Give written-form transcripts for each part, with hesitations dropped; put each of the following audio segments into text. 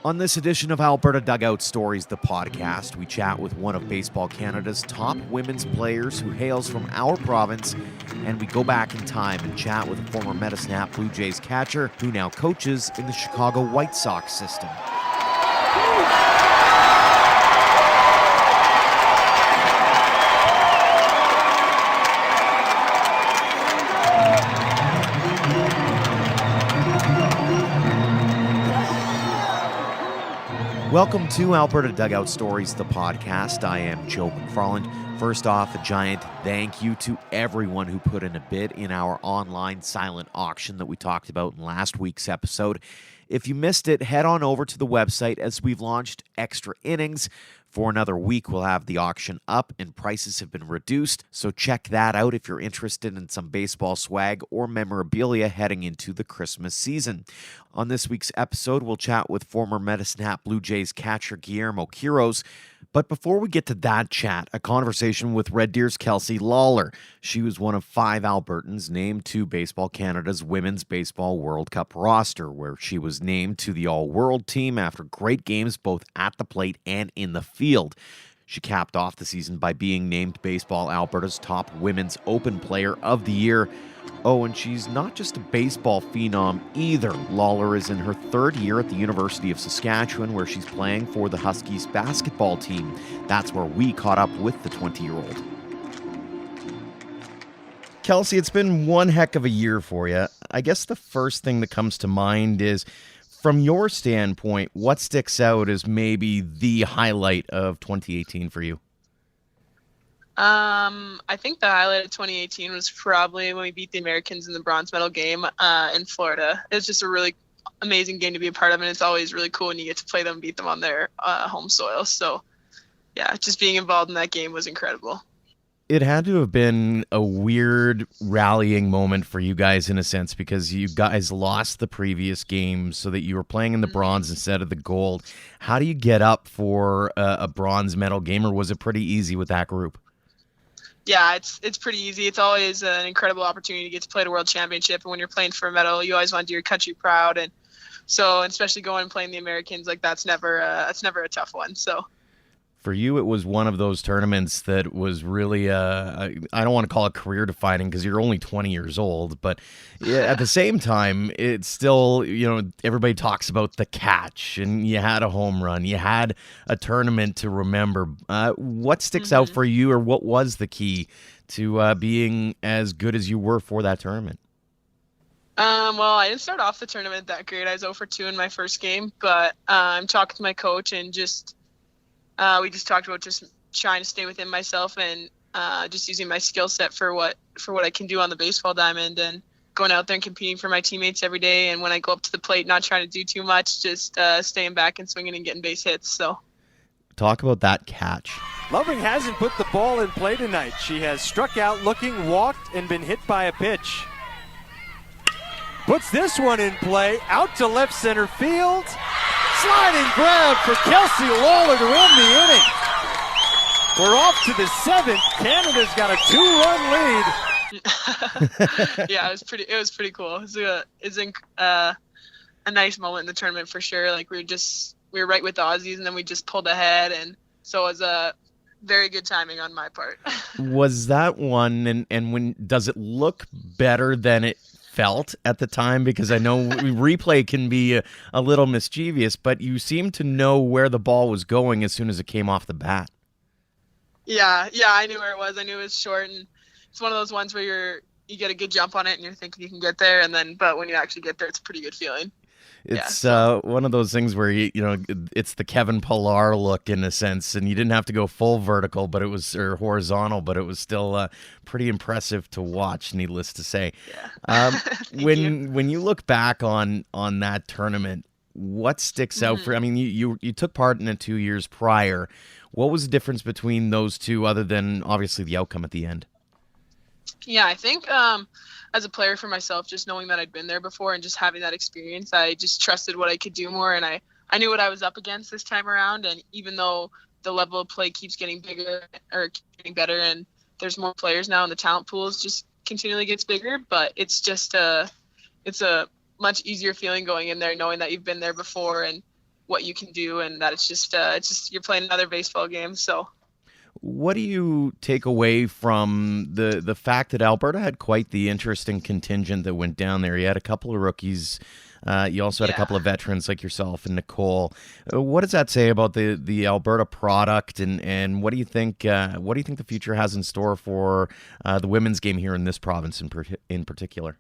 On this edition of Alberta Dugout Stories, the podcast, we chat with one of Baseball Canada's top women's players who hails from our province, and we go back in time and chat with a former Metasnap Blue Jays catcher who now coaches in the Chicago White Sox system. Welcome to Alberta Dugout Stories, the podcast. I am Joe McFarland. First off, a giant thank you to everyone who put in a bid in our online silent auction that we talked about in last week's episode. If you missed it, head on over to the website as we've launched extra innings. For another week, we'll have the auction up and prices have been reduced, so check that out if you're interested in some baseball swag or memorabilia heading into the Christmas season. On this week's episode, we'll chat with former Metasnap Blue Jays catcher Guillermo Quiroz. But before we get to that chat, a conversation with Red Deer's Kelsey Lalor. She was one of 5 Albertans named to Baseball Canada's Women's Baseball World Cup roster, where she was named to the All-World team after great games both at the plate and in the field. She capped off the season by being named Baseball Alberta's top Women's Open Player of the Year. Oh, and she's not just a baseball phenom either. Lalor is in her 3rd year at the University of Saskatchewan, where she's playing for the Huskies basketball team. That's where we caught up with the 20-year-old. Kelsey, it's been one heck of a year for you. I guess the first thing that comes to mind is, from your standpoint, what sticks out as maybe the highlight of 2018 for you? I think the highlight of 2018 was probably when we beat the Americans in the bronze medal game in Florida. It was just a really amazing game to be a part of, and it's always really cool when you get to play them and beat them on their home soil. So, yeah, just being involved in that game was incredible. It had to have been a weird rallying moment for you guys in a sense, because you guys lost the previous game so that you were playing in the bronze instead of the gold. How do you get up for a bronze medal game, or was it pretty easy with that group? Yeah, it's pretty easy. It's always an incredible opportunity to get to play at a world championship, and when you're playing for a medal, you always want to do your country proud, and so especially going and playing the Americans, like that's never a tough one. So for you, it was one of those tournaments that was really, I don't want to call it career defining because you're only 20 years old, but at the same time, it's still, everybody talks about the catch, and you had a home run, you had a tournament to remember. What sticks out for you, or what was the key to being as good as you were for that tournament? Well, I didn't start off the tournament that great. I was 0 for 2 in my first game, but I'm talking to my coach and we just talked about just trying to stay within myself and just using my skill set for what I can do on the baseball diamond, and going out there and competing for my teammates every day. And when I go up to the plate, not trying to do too much, just staying back and swinging and getting base hits. So, talk about that catch. Loving hasn't put the ball in play tonight. She has struck out looking, walked, and been hit by a pitch. Puts this one in play, out to left center field. Sliding grab for Kelsey Lalor to win the inning. We're off to the 7th. Canada's got a 2-run lead. Yeah, it was pretty cool. It was a nice moment in the tournament for sure. Like we were right with the Aussies, and then we just pulled ahead, and so it was a very good timing on my part. Was that one, and when does it look better than it felt at the time? Because I know replay can be a little mischievous, but you seem to know where the ball was going as soon as it came off the bat. Yeah, I knew where it was. I knew it was short, and it's one of those ones where you get a good jump on it and you're thinking you can get there, but when you actually get there, it's a pretty good feeling. It's one of those things where it's the Kevin Pillar look in a sense, and you didn't have to go full vertical, but it was or horizontal, but it was still pretty impressive to watch. Needless to say, when you look back on that tournament, what sticks out for? I mean, you took part in it 2 years prior. What was the difference between those two, other than obviously the outcome at the end? Yeah, I think as a player for myself, just knowing that I'd been there before and just having that experience, I just trusted what I could do more, and I knew what I was up against this time around. And even though the level of play keeps getting bigger or getting better, and there's more players now, and the talent pools just continually gets bigger, but it's just it's a much easier feeling going in there knowing that you've been there before and what you can do, and that it's just you're playing another baseball game. So What do you take away from the fact that Alberta had quite the interesting contingent that went down there? You had a couple of rookies. You also had a couple of veterans like yourself and Nicole. What does that say about the Alberta product, and what do you think? What do you think the future has in store for the women's game here in this province in particular?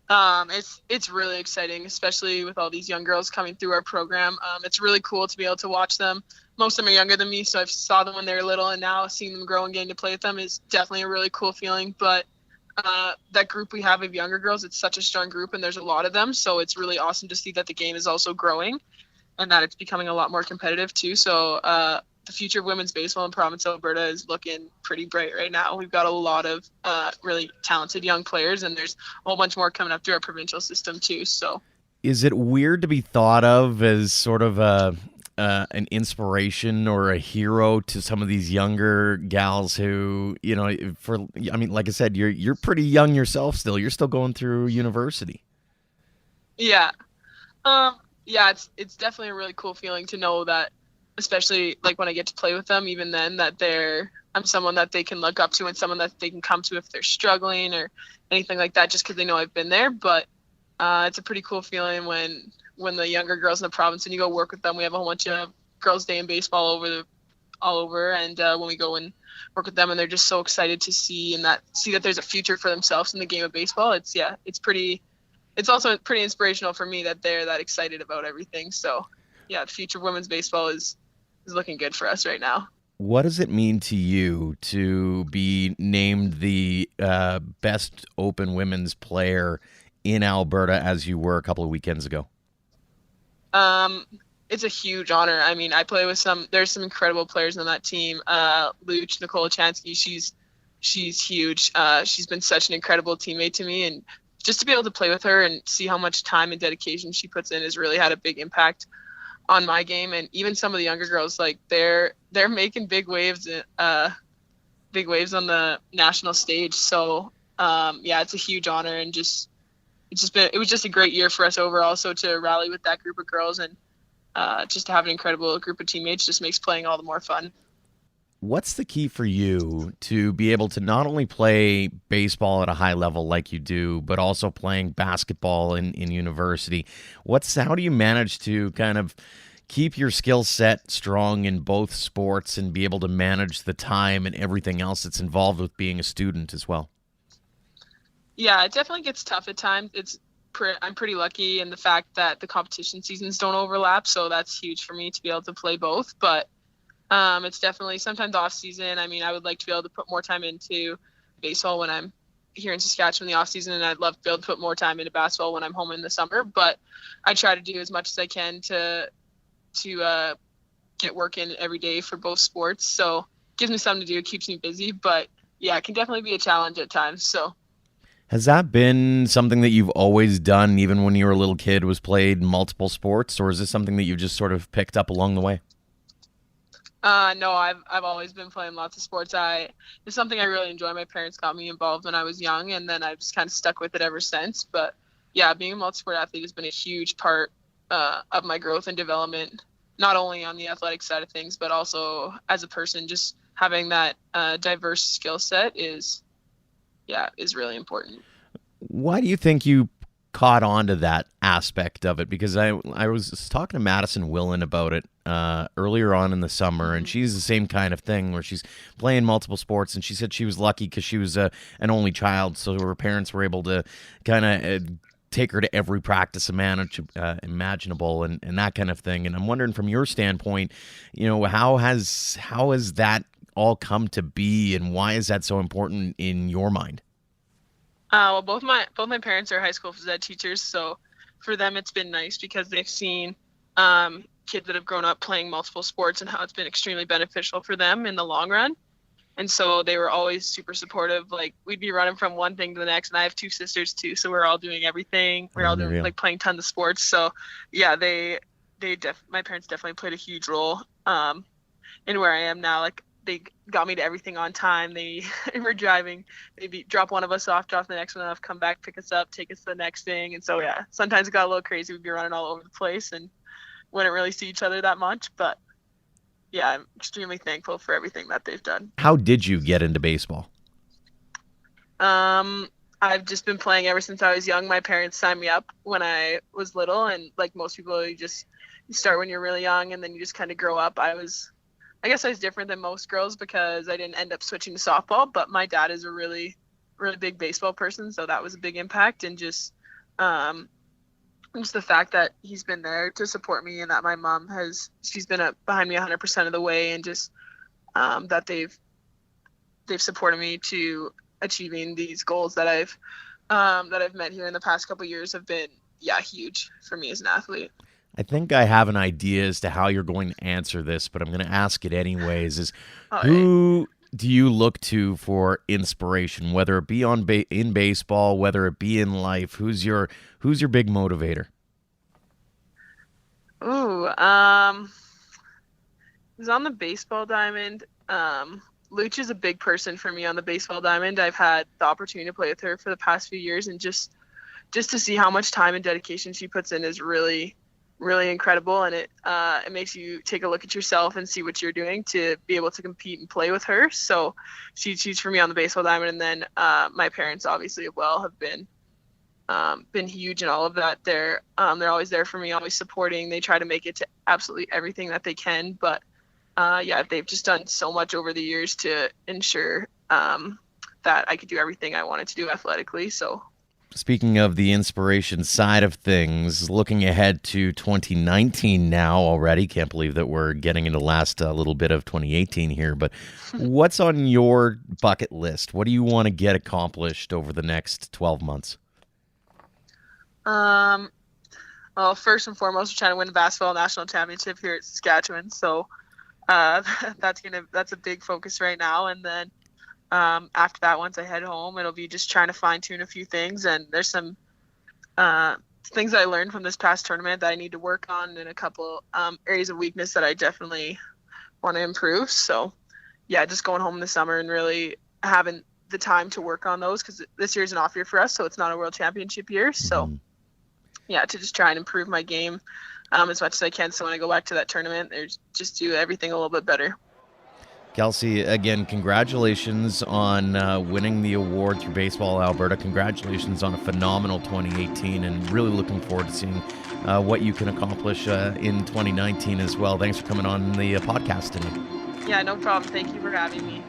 It's really exciting, especially with all these young girls coming through our program. It's really cool to be able to watch them. Most of them are younger than me, so I saw them when they were little, and now seeing them grow and getting to play with them is definitely a really cool feeling. But that group we have of younger girls, it's such a strong group, and there's a lot of them, so it's really awesome to see that the game is also growing and that it's becoming a lot more competitive too. So the future of women's baseball in province of Alberta is looking pretty bright right now. We've got a lot of really talented young players, and there's a whole bunch more coming up through our provincial system too. So, is it weird to be thought of as sort of an inspiration or a hero to some of these younger gals who, like I said, you're pretty young yourself still. You're still going through university. Yeah. It's definitely a really cool feeling to know that, especially like when I get to play with them, even then, that I'm someone that they can look up to and someone that they can come to if they're struggling or anything like that, just because they know I've been there. But it's a pretty cool feeling when the younger girls in the province and you go work with them. We have a whole bunch of girls' day in baseball all over, and when we go and work with them, and they're just so excited to see that there's a future for themselves in the game of baseball. It's also pretty inspirational for me that they're that excited about everything. So yeah, the future of women's baseball is looking good for us right now. What does it mean to you to be named the best open women's player in Alberta as you were a couple of weekends ago? It's a huge honor. I mean, I play with there's some incredible players on that team. Luch, Nicole Chansky, she's huge. She's been such an incredible teammate to me, and just to be able to play with her and see how much time and dedication she puts in has really had a big impact on my game. And even some of the younger girls, like they're making big waves on the national stage. So it's a huge honor, and it was just a great year for us overall. So to rally with that group of girls and just to have an incredible group of teammates just makes playing all the more fun. What's the key for you to be able to not only play baseball at a high level like you do, but also playing basketball in university? How do you manage to kind of keep your skill set strong in both sports and be able to manage the time and everything else that's involved with being a student as well? Yeah, it definitely gets tough at times. I'm pretty lucky in the fact that the competition seasons don't overlap, so that's huge for me to be able to play both. But it's definitely sometimes off season. I mean, I would like to be able to put more time into baseball when I'm here in Saskatchewan in the off season, and I'd love to be able to put more time into basketball when I'm home in the summer. But I try to do as much as I can to get work in every day for both sports. So it gives me something to do. It keeps me busy. But yeah, it can definitely be a challenge at times. So. Has that been something that you've always done, even when you were a little kid, was played multiple sports, or is this something that you've just sort of picked up along the way? No, I've always been playing lots of sports. It's something I really enjoy. My parents got me involved when I was young, and then I've just kind of stuck with it ever since. But yeah, being a multi-sport athlete has been a huge part of my growth and development, not only on the athletic side of things, but also as a person. Just having that diverse skill set is really important. Why do you think you caught on to that aspect of it? Because I was talking to Madison Willen about it earlier on in the summer, and she's the same kind of thing where she's playing multiple sports, and she said she was lucky because she was an only child, so her parents were able to kind of take her to every practice imaginable and that kind of thing. And I'm wondering, from your standpoint, how has that all come to be, and why is that so important in your mind? Well, both my parents are high school phys ed teachers, so for them it's been nice because they've seen kids that have grown up playing multiple sports and how it's been extremely beneficial for them in the long run. And so they were always super supportive. Like, we'd be running from one thing to the next, and I have two sisters too, so we're all doing everything. We're all doing like playing tons of sports. So yeah, my parents definitely played a huge role in where I am now. Like, they got me to everything on time. They were driving. They'd drop one of us off, drop the next one off, come back, pick us up, take us to the next thing. And so yeah, sometimes it got a little crazy. We'd be running all over the place, and wouldn't really see each other that much. But yeah, I'm extremely thankful for everything that they've done. How did you get into baseball? I've just been playing ever since I was young. My parents signed me up when I was little, and like most people, you start when you're really young and then you just kind of grow up. I guess I was different than most girls because I didn't end up switching to softball, but my dad is a really, really big baseball person, so that was a big impact. And just the fact that he's been there to support me, and that my mom she's been behind me 100% of the way, and just that they've supported me to achieving these goals that I've met here in the past couple of years have been huge for me as an athlete. I think I have an idea as to how you're going to answer this, but I'm going to ask it anyways. Who do you look to for inspiration, whether it be in baseball, whether it be in life? Who's your big motivator? Who's on the baseball diamond? Luch is a big person for me on the baseball diamond. I've had the opportunity to play with her for the past few years, and just to see how much time and dedication she puts in is really, really incredible. And it makes you take a look at yourself and see what you're doing to be able to compete and play with her. So she's for me on the baseball diamond. And then my parents obviously as well have been huge in all of that. They're always there for me, always supporting. They try to make it to absolutely everything that they can. But they've just done so much over the years to ensure that I could do everything I wanted to do athletically. So speaking of the inspiration side of things, looking ahead to 2019 now already, can't believe that we're getting into the last little bit of 2018 here, but what's on your bucket list? What do you want to get accomplished over the next 12 months? Well, first and foremost, we're trying to win the basketball national championship here at Saskatchewan. So that's a big focus right now. And then after that, once I head home, it'll be just trying to fine tune a few things. And there's some things I learned from this past tournament that I need to work on, and a couple areas of weakness that I definitely want to improve. So just going home this summer and really having the time to work on those, because this year's an off year for us, so it's not a world championship year. So to just try and improve my game as much as I can, so when I go back to that tournament, there's just do everything a little bit better. Kelsey, again, congratulations on winning the award through Baseball Alberta. Congratulations on a phenomenal 2018, and really looking forward to seeing what you can accomplish in 2019 as well. Thanks for coming on the podcast today. Yeah, no problem. Thank you for having me.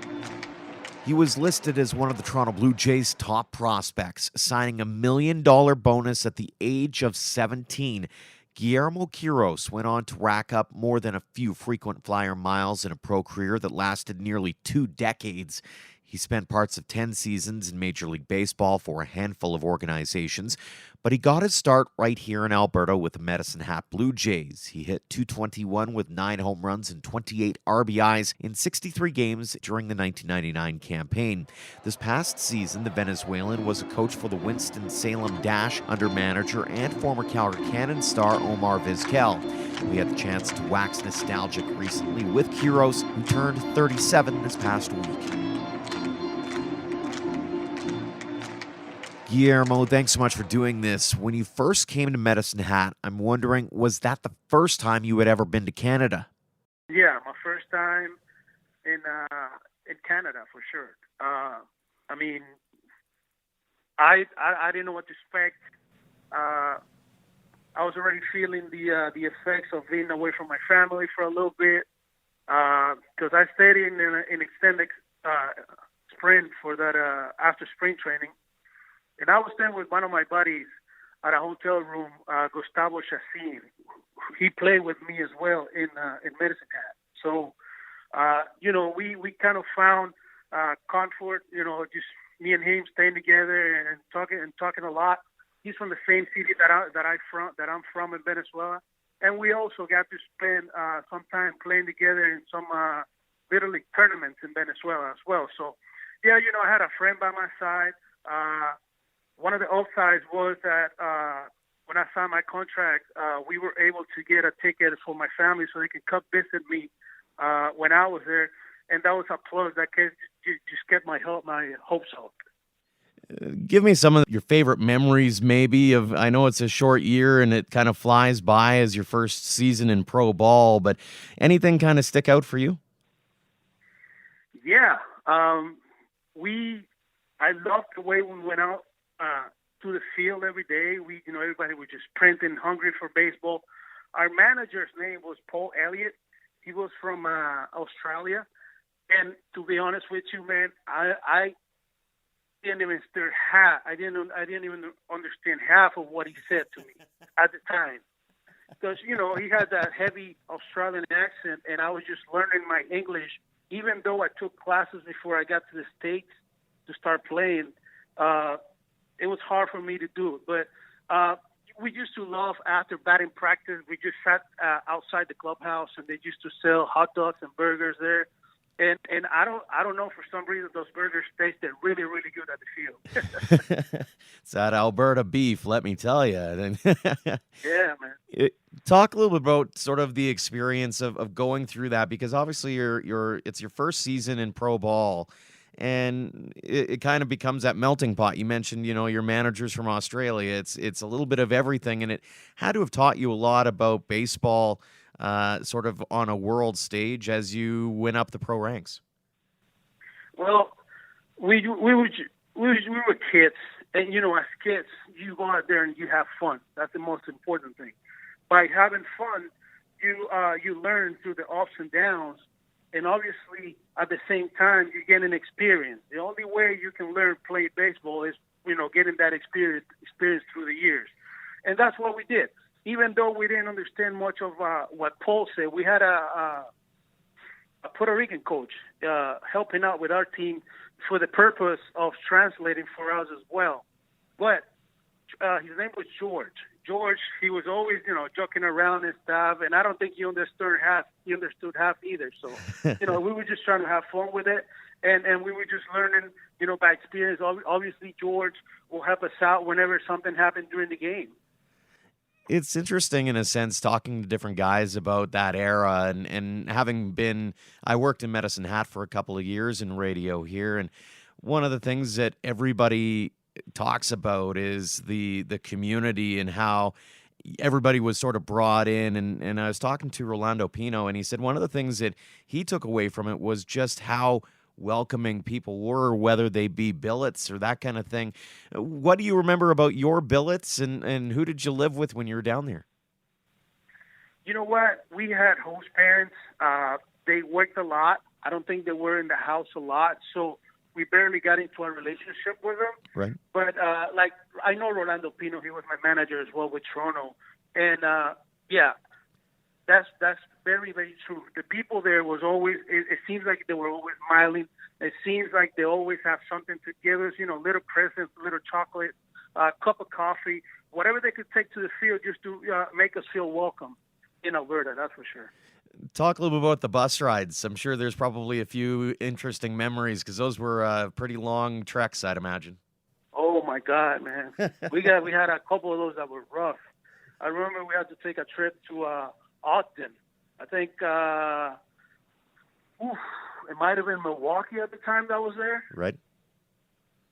He was listed as one of the Toronto Blue Jays' top prospects, signing a $1 million bonus at the age of 17. Guillermo Quiroz went on to rack up more than a few frequent flyer miles in a pro career that lasted nearly 2 decades. He spent parts of 10 seasons in Major League Baseball for a handful of organizations, but he got his start right here in Alberta with the Medicine Hat Blue Jays. He hit .221 with 9 home runs and 28 RBIs in 63 games during the 1999 campaign. This past season, the Venezuelan was a coach for the Winston-Salem Dash under manager and former Calgary Cannon star Omar Vizquel. We had the chance to wax nostalgic recently with Quiroz, who turned 37 this past week. Guillermo, thanks so much for doing this. When you first came to Medicine Hat, I'm wondering, was that the first time you had ever been to Canada? Yeah, my first time in Canada, for sure. I didn't know what to expect. I was already feeling the effects of being away from my family for a little bit, because I stayed in an extended sprint for that after spring training. And I was staying with one of my buddies at a hotel room, Gustavo Chassin. He played with me as well in Medicine Hat. So, we kind of found comfort, just me and him staying together and talking a lot. He's from the same city that I'm from in Venezuela. And we also got to spend some time playing together in some Little League tournaments in Venezuela as well. So, I had a friend by my side. One of the upsides was that when I signed my contract, we were able to get a ticket for my family so they could come visit me when I was there, and that was a plus that just kept my hopes up. Give me some of your favorite memories, maybe, of, I know it's a short year and it kind of flies by as your first season in pro ball, but anything kind of stick out for you? Yeah. I loved the way we went out to the field every day. Everybody was just sprinting, hungry for baseball. Our manager's name was Paul Elliott. He was from Australia. And to be honest with you, man, I didn't even stir half. I didn't even understand half of what he said to me at the time, because he had that heavy Australian accent, and I was just learning my English. Even though I took classes before I got to the States to start playing, it was hard for me to do it. But we used to love, after batting practice, we just sat outside the clubhouse, and they used to sell hot dogs and burgers there. And I don't know, for some reason those burgers tasted really, really good at the field. It's that Alberta beef, let me tell you. Yeah, man. Talk a little bit about sort of the experience of going through that, because obviously it's your first season in pro ball, and it kind of becomes that melting pot. You mentioned, your managers from Australia. It's a little bit of everything, and it had to have taught you a lot about baseball, sort of on a world stage as you went up the pro ranks. Well, we were kids, and as kids, you go out there and you have fun. That's the most important thing. By having fun, you learn through the ups and downs, and obviously at the same time you get an experience. The only way you can learn play baseball is getting that experience through the years, and that's what we did. Even though we didn't understand much of what Paul said, we had a Puerto Rican coach helping out with our team for the purpose of translating for us as well. But his name was George. George, he was always, joking around and stuff, and I don't think he understood half either. So, we were just trying to have fun with it, and we were just learning, by experience. Obviously, George will help us out whenever something happened during the game. It's interesting in a sense talking to different guys about that era, and having been, I worked in Medicine Hat for a couple of years in radio here, and one of the things that everybody talks about is the community and how everybody was sort of brought in, and I was talking to Rolando Pino, and he said one of the things that he took away from it was just how welcoming people were, whether they be billets or that kind of thing. What do you remember about your billets, and who did you live with when you were down there? You know what? We had host parents. They worked a lot. I don't think they were in the house a lot, so we barely got into a relationship with them. Right. But I know Rolando Pino. He was my manager as well with Toronto, and that's very, very true. The people there was always, it seems like they were always smiling. It seems like they always have something to give us, little presents, little chocolate, cup of coffee, whatever they could take to the field just to make us feel welcome in Alberta, that's for sure. Talk a little bit about the bus rides. I'm sure there's probably a few interesting memories, because those were pretty long treks, I'd imagine. Oh, my God, man. we had a couple of those that were rough. I remember we had to take a trip to Ogden. I think it might have been Milwaukee at the time that was there. Right.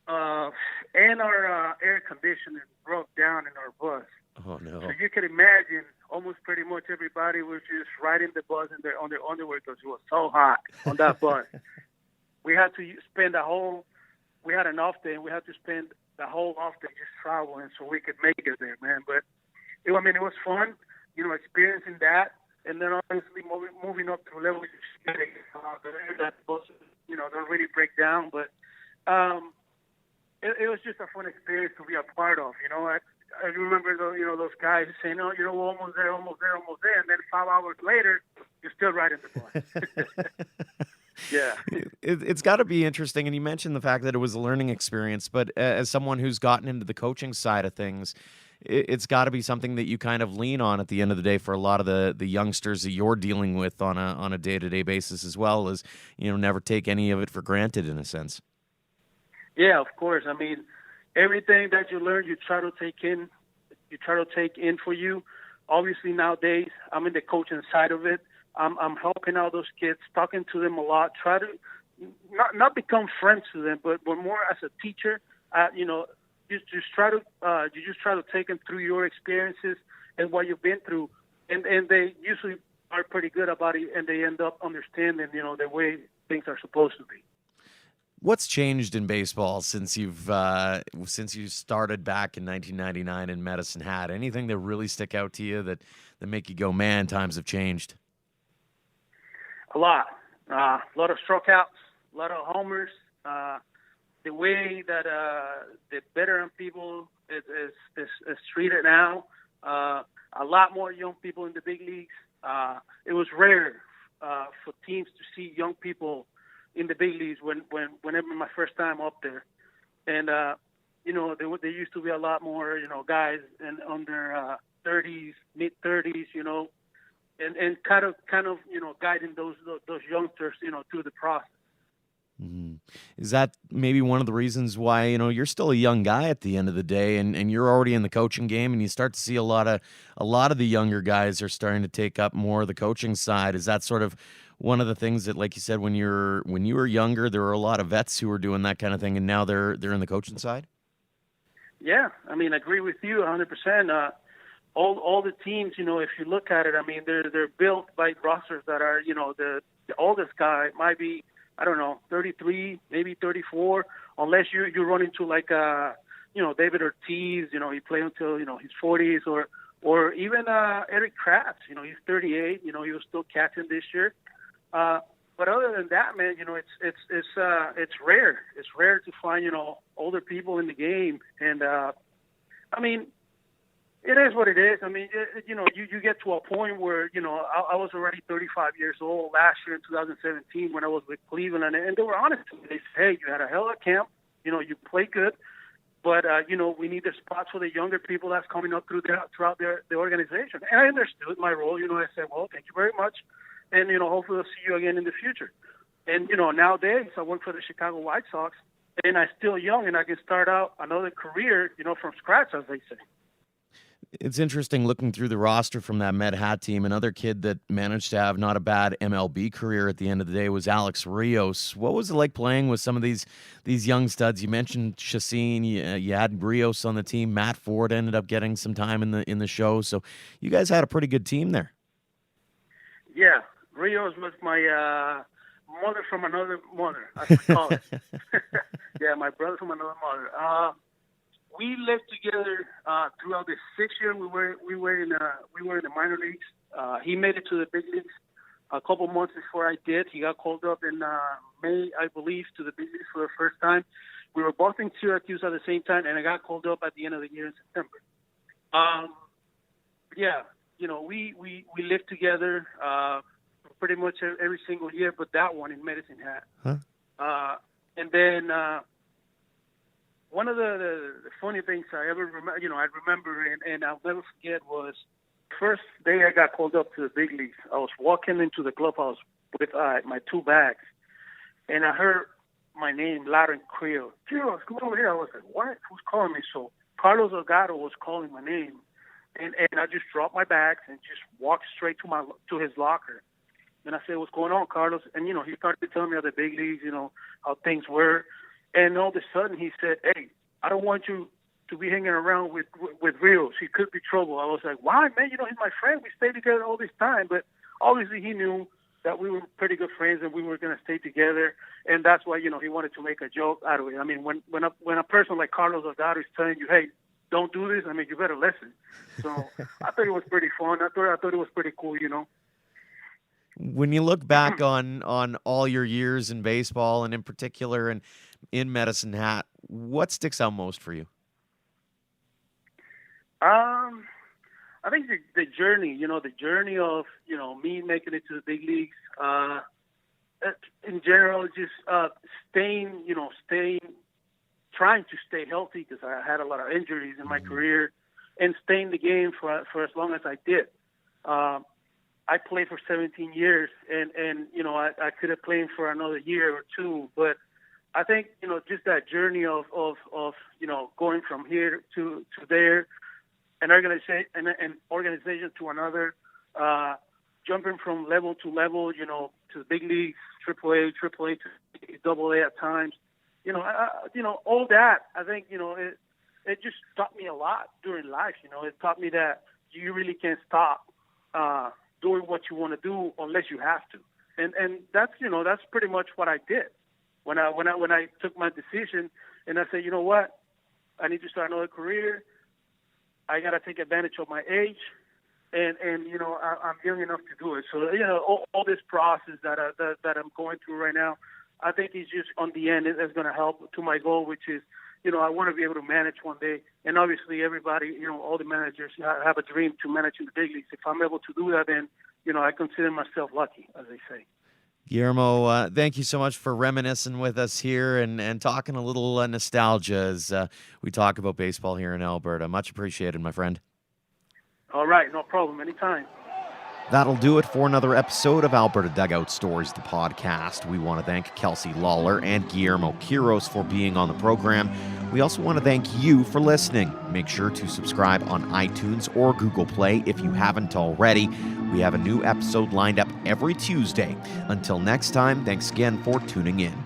And our air conditioning broke down in our bus. Oh, no. So you can imagine almost pretty much everybody was just riding the bus on their underwear because it was so hot on that bus. We had to spend we had an off day, and we had to spend the whole off day just traveling so we could make it there, man. But, it was fun, experiencing that. And then obviously moving up to a level that buses, don't really break down. But it was just a fun experience to be a part of. I remember those guys saying, "Oh, we're almost there," and then 5 hours later, you're still riding the bus. Yeah, it's got to be interesting. And you mentioned the fact that it was a learning experience, but as someone who's gotten into the coaching side of things, it's got to be something that you kind of lean on at the end of the day for a lot of the youngsters that you're dealing with on a day-to-day basis, as well as, never take any of it for granted in a sense. Yeah, of course. I mean, everything that you learn, you try to take in for you. Obviously nowadays, I'm in the coaching side of it. I'm helping out those kids, talking to them a lot, try to not become friends to them, but more as a teacher, just try to take them through your experiences and what you've been through, and they usually are pretty good about it, and they end up understanding, the way things are supposed to be. What's changed in baseball since you started back in 1999 in Medicine Hat? Anything that really stick out to you that make you go, man, times have changed? A lot of strikeouts, a lot of homers. The way that the veteran people is treated now. A lot more young people in the big leagues. It was rare for teams to see young people in the big leagues whenever my first time up there. And, there used to be a lot more, guys on their 30s, mid-30s, and kind of guiding those youngsters, through the process. Mm-hmm. Is that maybe one of the reasons why, you're still a young guy at the end of the day, and you're already in the coaching game, and you start to see a lot of the younger guys are starting to take up more of the coaching side? Is that sort of one of the things that, like you said, when you were younger, there were a lot of vets who were doing that kind of thing, and now they're in the coaching side? Yeah, I agree with you 100%. All the teams, if you look at it, they're built by rosters that are, the oldest guy might be, I don't know, 33, maybe 34, unless you run into like, David Ortiz, he played until, his 40s, or even Eric Kratz, he's 38, he was still catching this year. But other than that, man, it's rare. It's rare to find, older people in the game. And, it is what it is. You get to a point where, I was already 35 years old last year in 2017 when I was with Cleveland, and they were honest with me. They said, hey, you had a hell of a camp. You played good, but, we need the spots for the younger people that's coming up throughout the organization. And I understood my role. I said, well, thank you very much. And, hopefully I'll see you again in the future. And, nowadays I work for the Chicago White Sox, and I'm still young, and I can start out another career, from scratch, as they say. It's interesting looking through the roster from that Med Hat team. Another kid that managed to have not a bad MLB career at the end of the day was Alex Rios. What was it like playing with some of these young studs? You mentioned Chacin. You had Rios on the team. Matt Ford ended up getting some time in the show. So you guys had a pretty good team there. Yeah, Rios was my mother from another mother, I should call it. Yeah, my brother from another mother. We lived together throughout the 6 year. We were in the minor leagues. He made it to the big leagues a couple months before I did. He got called up in May, I believe, to the big leagues for the first time. We were both in Syracuse at the same time, and I got called up at the end of the year in September. We lived together pretty much every single year, but that one in Medicine Hat. Huh? And then one of the funny things I ever remember, and I'll never forget, was first day I got called up to the big leagues. I was walking into the clubhouse with my two bags, and I heard my name loud and clear. Quiroz, come over here. I was like, what? Who's calling me? So Carlos Delgado was calling my name, and I just dropped my bags and just walked straight to his locker. And I said, what's going on, Carlos? And, he started to tell me how the big leagues, how things were. And all of a sudden he said, hey, I don't want you to be hanging around with Rios. He could be trouble. I was like, why, man? He's my friend. We stayed together all this time. But obviously he knew that we were pretty good friends and we were going to stay together. And that's why, he wanted to make a joke out of it. When a person like Carlos Delgado is telling you, hey, don't do this, you better listen. So I thought it was pretty fun. I thought it was pretty cool, When you look back on all your years in baseball, and in particular in Medicine Hat, what sticks out most for you? I think the journey, the journey of, me making it to the big leagues, in general, just trying to stay healthy, because I had a lot of injuries in my career, and stay in the game for as long as I did. I played for 17 years, and I could have played for another year or two, but I think, just that journey of going from here to there, an organization to another, jumping from level to level, to the big leagues, AAA to AA at times, All that, I think, it just taught me a lot during life. It taught me that you really can't stop doing what you want to do unless you have to. And that's pretty much what I did when I took my decision, and I said, you know what, I need to start another career. I got to take advantage of my age, and I'm young enough to do it. So all this process that I'm going through right now, I think is just on the end is going to help to my goal, which is, I want to be able to manage one day. And obviously everybody, all the managers have a dream to manage in the big leagues. If I'm able to do that, then, I consider myself lucky, as they say. Guillermo, thank you so much for reminiscing with us here and talking a little nostalgia as we talk about baseball here in Alberta. Much appreciated, my friend. All right, no problem. Anytime. That'll do it for another episode of Alberta Dugout Stories, the podcast. We want to thank Kelsey Lalor and Guillermo Quiroz for being on the program. We also want to thank you for listening. Make sure to subscribe on iTunes or Google Play if you haven't already. We have a new episode lined up every Tuesday. Until next time, thanks again for tuning in.